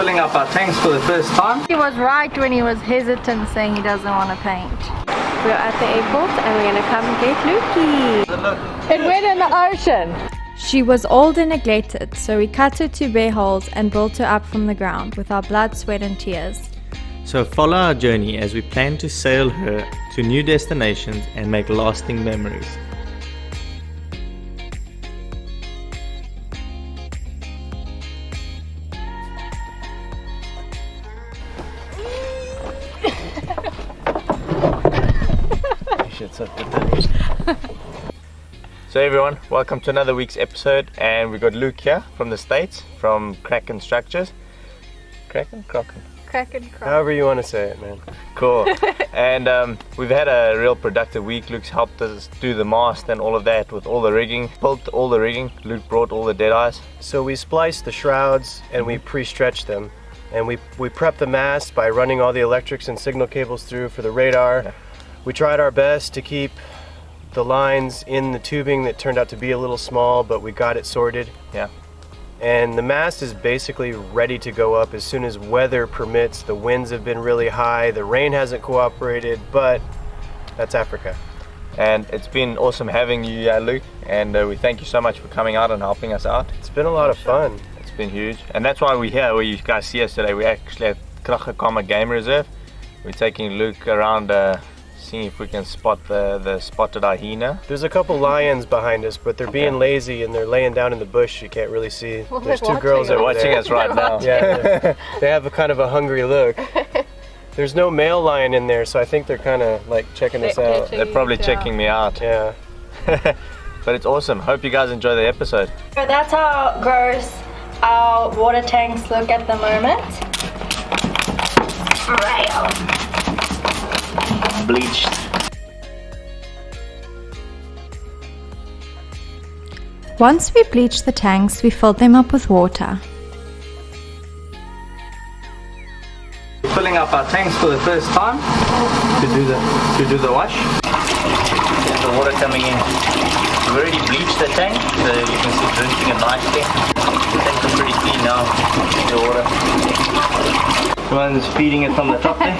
filling up our tanks for the first time. He was right when he was hesitant saying he doesn't want to paint. We're at the airport and we're gonna come get Lukey. It went in the ocean. She was old and neglected, so we cut her to bare holes and built her up from the ground with our blood, sweat and tears. So follow our journey as we plan to sail her to new destinations and make lasting memories. So everyone, welcome to another week's episode, and we got Luke here from the States, from Kraken Strucutres. Kraken? However you want to say it, man. Cool. And we've had a real productive week. Luke's helped us do the mast and all of that with all the rigging, built all the rigging. Luke brought all the deadeyes. So we spliced the shrouds and we pre-stretched them, and we prepped the mast by running all the electrics and signal cables through for the radar. Yeah. We tried our best to keep the lines in the tubing that turned out to be a little small, but we got it sorted. Yeah. And the mast is basically ready to go up as soon as weather permits. The winds have been really high, the rain hasn't cooperated, but that's Africa. And it's been awesome having you, Luke, and we thank you so much for coming out and helping us out. It's been a lot of fun. It's been huge, and that's why we're here. Where you guys see us today, we're actually at Kraken Game Reserve. We're taking Luke around seeing if we can spot the spotted hyena. There's a couple lions behind us, but they're being lazy and they're laying down in the bush. You can't really see. Well, there's two girls they're over watching there. us right now. Yeah, they have a kind of a hungry look. There's no male lion in there, so I think they're kind of like checking us out. They're probably checking me out. Yeah. But it's awesome. Hope you guys enjoy the episode. So that's how gross our water tanks look at the moment. Bleached. Once we bleached the tanks, we filled them up with water. Filling up our tanks for the first time to do the wash. There's the water coming in. We've already bleached the tank, so you can see it's rinsing it nicely. The tanks are pretty clean now. The water. Someone's feeding it from the top there.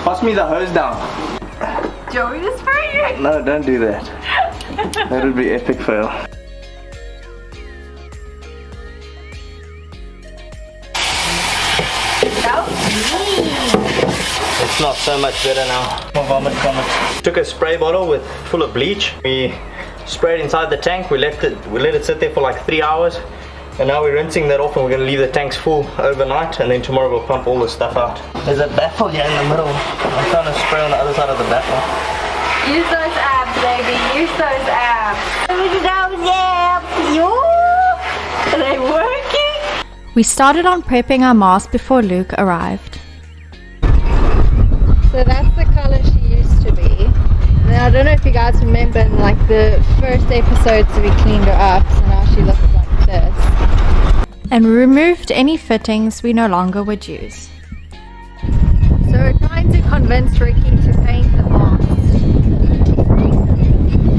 Pass me the hose down. Do you want me to spray you? No, don't do that. That would be epic fail. It's not so much better now. More vomit coming. Took a spray bottle full of bleach. We sprayed inside the tank. We let it sit there for like 3 hours. And now we're rinsing that off, and we're going to leave the tanks full overnight, and then tomorrow we'll pump all the stuff out. There's a baffle here in the middle. I'm trying to spray on the other side of the baffle. Use those abs, baby. Use those abs. Use those abs. Are they working? We started on prepping our mast before Luke arrived. So that's the color she used to be. Now I don't know if you guys remember in like the first episodes we cleaned her up, so now she looks like this. And we removed any fittings we no longer would use. So we're trying to convince Ricky to paint the mast.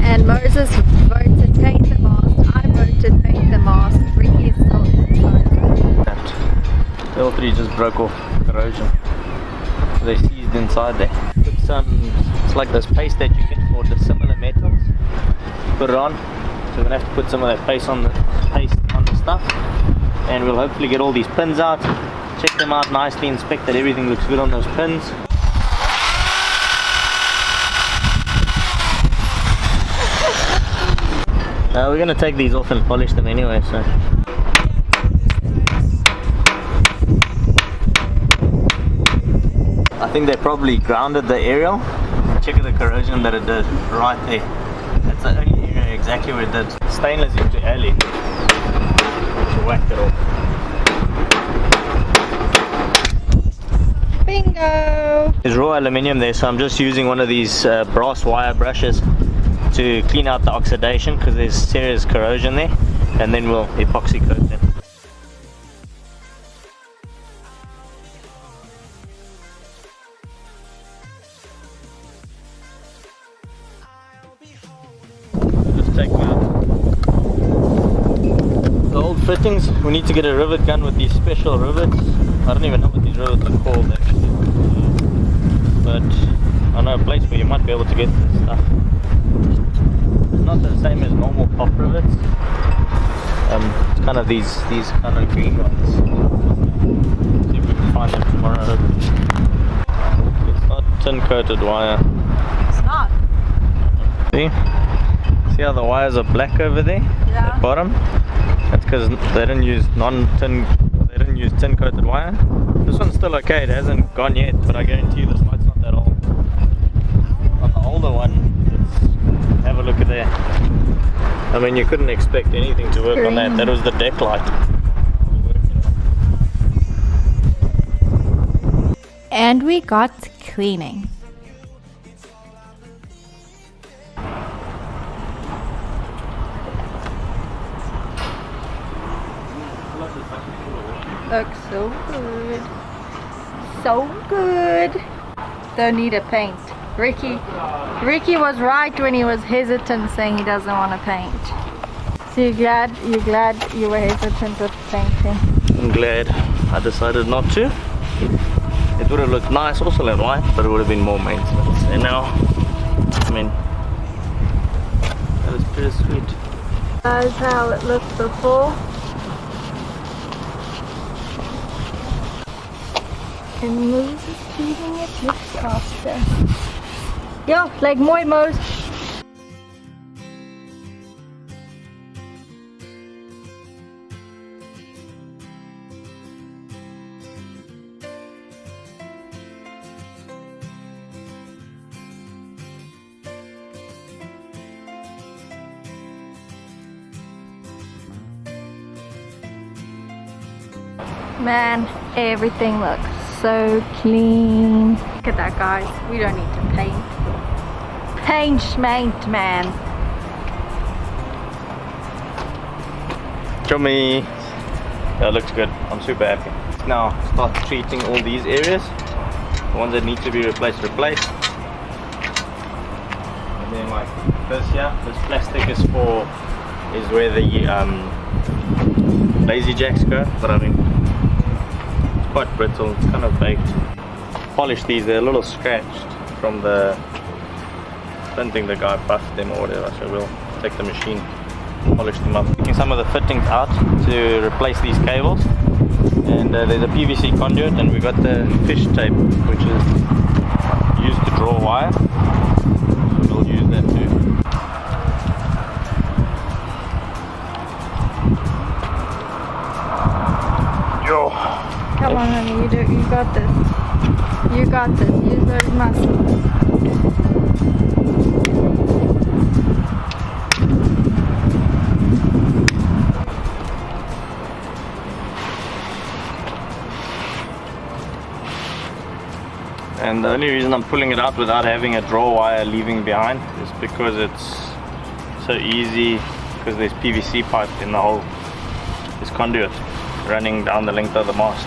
And Moses voted paint the mast, I voted paint the mast, Ricky is still inside. The all three just broke off corrosion. They seized inside there. Put some, it's like this paste that you get for dissimilar metals. Put it on. So we're gonna have to put some of that paste on the stuff. And we'll hopefully get all these pins out, check them out nicely, inspect that everything looks good on those pins. We're going to take these off and polish them anyway, so. I think they probably grounded the aerial. Check the corrosion that it did right there. That's the only area exactly where it did. Stainless into alley. Whacked it off. Bingo! There's raw aluminium there, so I'm just using one of these brass wire brushes to clean out the oxidation, because there's serious corrosion there, and then we'll epoxy coat them. Just take out the old fittings. We need to get a rivet gun with these special rivets. I don't even know what these rivets are called actually. But I know a place where you might be able to get this stuff. It's not the same as normal pop rivets. It's kind of these kind of green ones. See if we can find them tomorrow. It's not tin coated wire. It's not. See how the wires are black over there? Yeah. At the bottom? That's because they didn't use tin coated wire. This one's still okay, it hasn't gone yet, but I guarantee you this light's not that old. On the older one, have a look at that. I mean, you couldn't expect anything to work on that. That was the deck light. And we got cleaning. Looks so good. So good. Don't need a paint. Ricky was right when he was hesitant saying he doesn't want to paint. So you're glad you were hesitant with painting? I'm glad I decided not to. It would have looked nice also in white, but it would have been more maintenance. And now, I mean, that is pretty sweet. That's how it looked before. And Moses is treating it with faster. Yo, like mooi Moses. Man, everything looks so clean. Look at that, guys. We don't need to paint. Paint, man. Show me. That looks good. I'm super happy. Now start treating all these areas. The ones that need to be replaced. And then like this here, this plastic is where the lazy jacks go. But I mean, it's quite brittle. It's kind of baked. Polish these. They're a little scratched from the. I don't think the guy buffed them or whatever, so we'll take the machine, polish them up. Taking some of the fittings out to replace these cables, and there's a PVC conduit, and we got the fish tape, which is used to draw wire, so we'll use that too. Yo! Come on, honey, you got this. You got this. Use those muscles. And the only reason I'm pulling it out without having a draw wire leaving behind is because it's so easy, because there's PVC pipe in the hole, this conduit running down the length of the mast.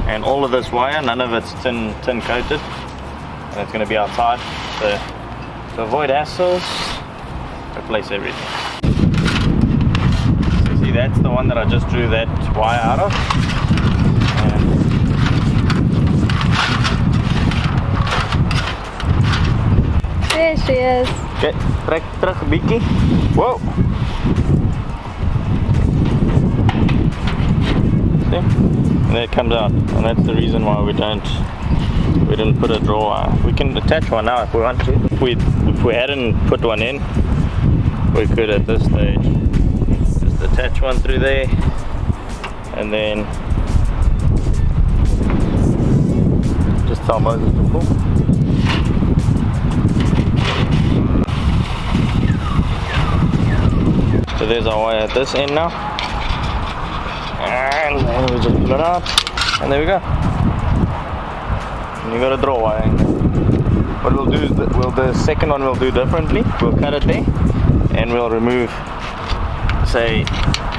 And all of this wire, none of it's tin coated, and it's going to be outside. So to avoid hassles, replace everything. So see, that's the one that I just drew that wire out of. There she is. Okay, trek terug bietjie. Whoa! See? And there it comes out. And that's the reason why we didn't put a draw wire. We can attach one now if we want to. If we hadn't put one in, we could at this stage just attach one through there, and then just tell Moses to pull. So there's our wire at this end now, and then we just pull it out, and there we go. And you got a draw wire in there. What we'll do is the second one we'll do differently. We'll cut it there, and we'll remove, say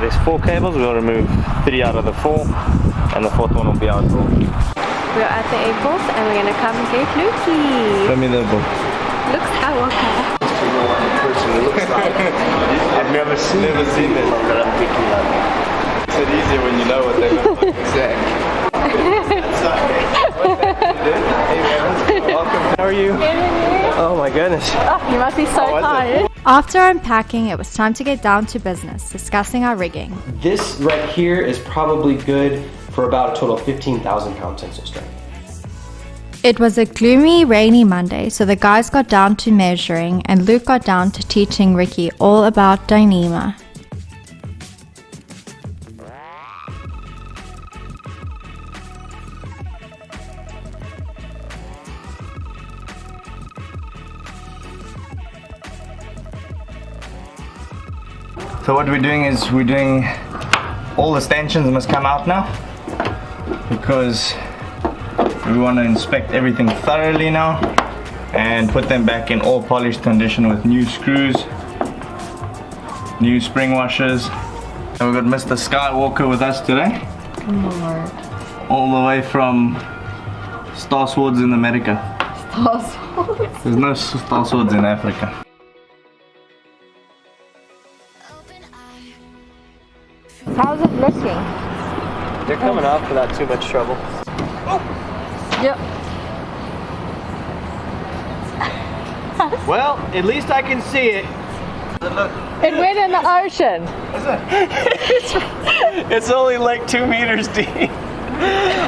there's 4 cables, we'll remove 3 out of the 4, and the 4th one will be our draw. We're at the airport and we're gonna come get Lukey. Show me the book. Look Skywalker. actually looks like. I've never seen it. It's it easier when you know what they look like. Welcome. How are you? Oh my goodness. You must be so tired. After unpacking, it was time to get down to business, discussing our rigging. This right here is probably good for about a total of 15,000 pound tensile strength. It was a gloomy, rainy Monday, so the guys got down to measuring and Luke got down to teaching Ricky all about Dyneema. So what we're doing is all the stanchions must come out now because we want to inspect everything thoroughly now and put them back in all polished condition with new screws, new spring washers. And we've got Mr. Skywalker with us today. All the way from Star Swords in America. Star Swords? There's no Star Swords in Africa. How's it looking? They're coming off without too much trouble. Yep. Well, at least I can see it. It went in the ocean. It's only like 2 meters deep.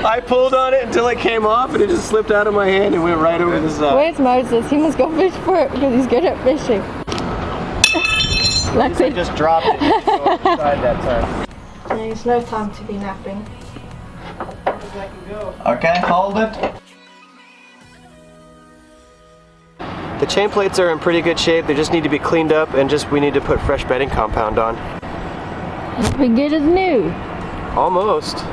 I pulled on it until it came off and it just slipped out of my hand and went right over the side. Where's Moses? He must go fish for it because he's good at fishing. I just dropped it inside that time. There's no time to be napping. Okay, hold it. The chain plates are in pretty good shape. They just need to be cleaned up and we need to put fresh bedding compound on. We good as new. Almost.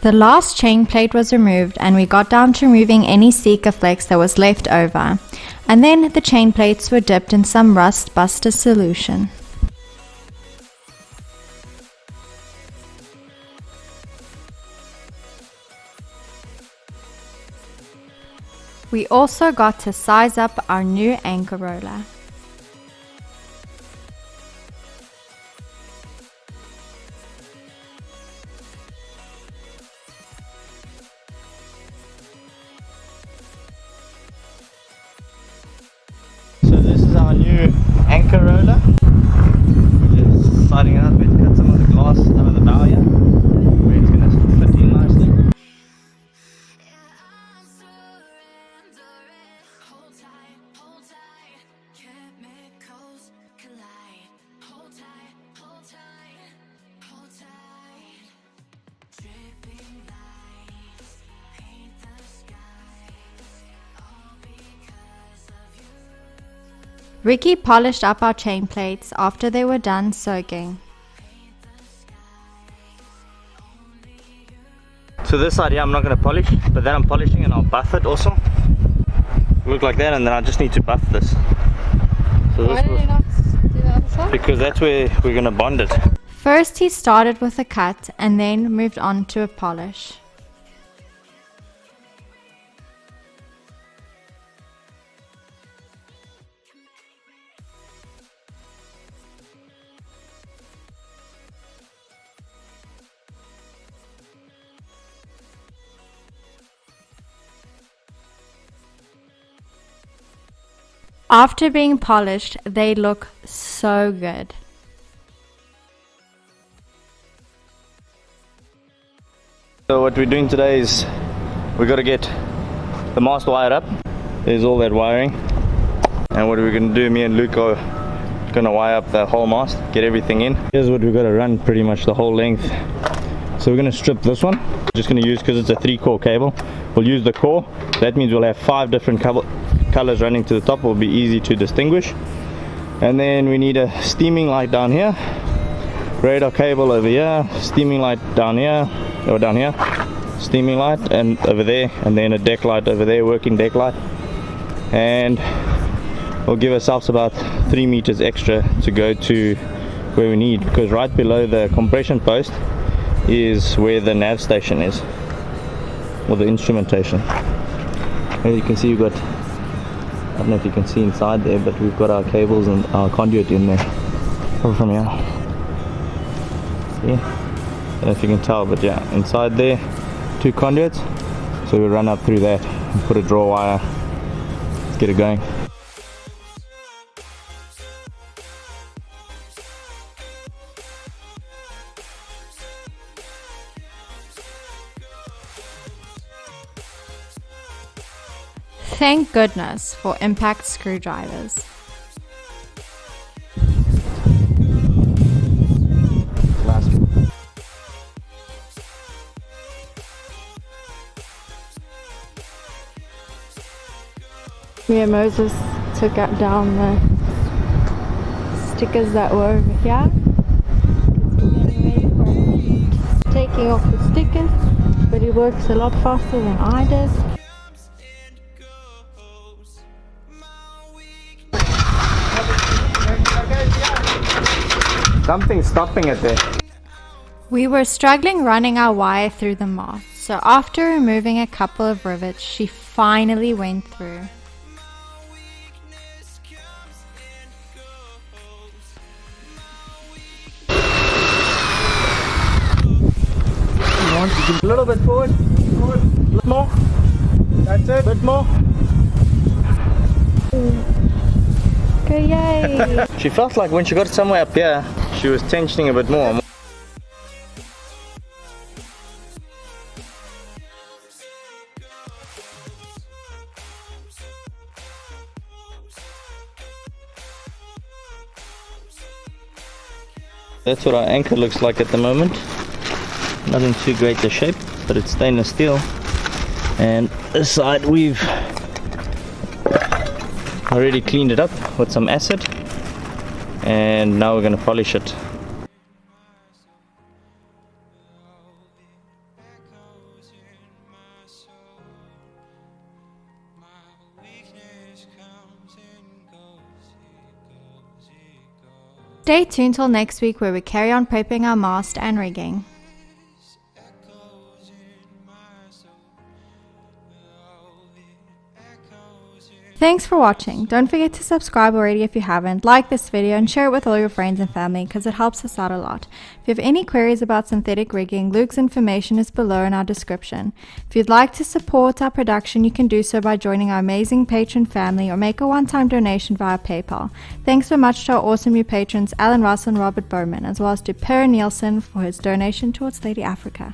The last chain plate was removed and we got down to removing any seeker flex that was left over. And then the chain plates were dipped in some rust buster solution. We also got to size up our new anchor roller. So this is our new anchor roller. We're just sliding it up. We've cut some of the glass out of the bow here, where it's going to fit in nicely. Ricky polished up our chain plates after they were done soaking. So this side here I'm not going to polish, but then I'm polishing and I'll buff it also. Look like that, and then I just need to buff this. So Why did you not do the other side? because that's where we're going to bond it. First he started with a cut and then moved on to a polish. After being polished, they look so good. So what we're doing today is we got to get the mast wired up. There's all that wiring, and what we're going to do, me and Luke are going to wire up the whole mast, get everything in. Here's what we've got to run pretty much the whole length. So we're going to strip this one. Just going to use, because it's a 3-core cable, we'll use the core. That means we'll have 5 different colors running to the top. Will be easy to distinguish. And then we need a steaming light down here, radar cable over here, steaming light down here, or down here, steaming light, and over there, and then a deck light over there, working deck light. And we'll give ourselves about 3 meters extra to go to where we need, because right below the compression post is where the nav station is. or the instrumentation. As you can see, we've got, I don't know if you can see inside there, but we've got our cables and our conduit in there. Probably from here. See? I don't know if you can tell, but yeah, inside there, 2 conduits. So we run up through that and put a draw wire. Let's get it going. Thank goodness for impact screwdrivers. Me and Moses took out down the stickers that were over here. Taking off the stickers, but he works a lot faster than I did. Something's stopping it there. We were struggling running our wire through the mast, so after removing a couple of rivets, she finally went through. A little bit forward. A bit more. That's it. A bit more. Okay, yay! She felt like when she got somewhere up here, she was tensioning a bit more. That's what our anchor looks like at the moment. Not in too great a shape, but it's stainless steel. And this side we've already cleaned it up with some acid, and now we're going to polish it. Stay tuned till next week where we carry on prepping our mast and rigging. Thanks for watching. Don't forget to subscribe already if you haven't, like this video and share it with all your friends and family because it helps us out a lot. If you have any queries about synthetic rigging, Luke's information is below in our description. If you'd like to support our production, you can do so by joining our amazing patron family or make a one-time donation via PayPal. Thanks so much to our awesome new patrons Alan Russ and Robert Bowman, as well as to Per Nielsen for his donation towards Lady Africa.